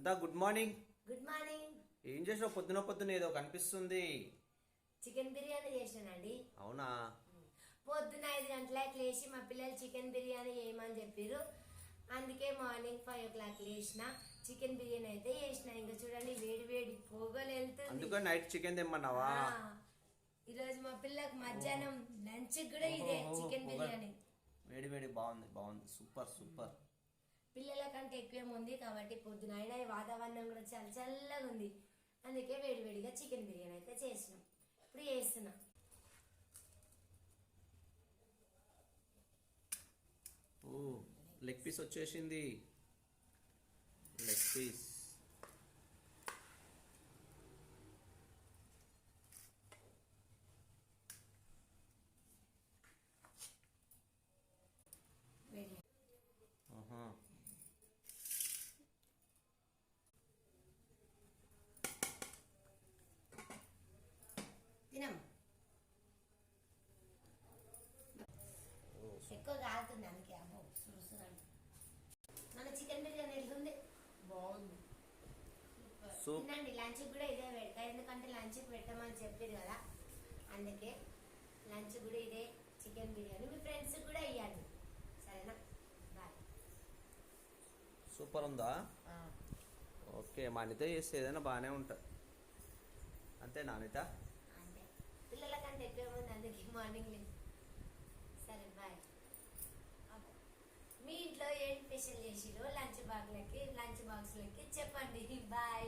అంతా good morning. Good morning. ఏం చేసావు? పొద్దున ఏదో కనిపిస్తుంది. చికెన్ బిర్యానీ చేసానండి. అవునా? పొద్దున 5 గంటలకు లేచి మా పిల్లలు చికెన్ బిర్యానీ చేయమని చెప్పారు. అందుకే మార్నింగ్ 5 o'clock లేచిన చికెన్ బిర్యానీ అయితే చేసిన. ఇంకా చూడండి వేడి వేడి పొగలు వెళ్తుంది. అందుకే నైట్ చికెన్ తెమ్మన్నావా? ఈరోజు మా పిల్లలకు మధ్యాహ్నం లంచ్ కూడా ఇదే చికెన్ బిర్యానీ. వేడి వేడి బాగుంది సూపర్ సూపర్. పిల్లల కంటే ఎక్కువ ఉంది కాబట్టి పొద్దున అయినా వాతావరణం కూడా చాలా చల్లగా ఉంది. అందుకే వేడివేడిగా చికెన్ బిర్యానీ అయితే చేసినాం. ఇప్పుడు చేస్తున్నా. ఓ లెగ్ పీస్ వచ్చేసింది. లెగ్ పీస్ తినం. ఎక్కువ కాలుతుంది అందుకే. అమ్మో చూస్తున్నాను. మన చికెన్ బిర్యానీ వెళ్తుంది. బాగుంది. తినండి. లంచ్ కూడా ఇదే పెడతా, ఎందుకంటే లంచ్కి పెట్టమని చెప్పారు కదా. అందుకే లంచ్ కూడా ఇదే చికెన్ బిర్యానీ. మీ ఫ్రెండ్స్ కూడా ఇవ్వండి, సరేనా? బాయ్. సూపర్ ఉందా? ఓకే, మా అనిత చేస్తే ఏదైనా బాగానే ఉంటుంది. అంతేనా అనిత? అంతే. పిల్లలకంటే ఎక్కువ మంది అందుకే మార్నింగ్ లేదు. సరే బాయ్. మీ ఇంట్లో ఏం స్పెషల్ చేసిరో లంచ్ బాక్స్లకి చెప్పండి. బాయ్.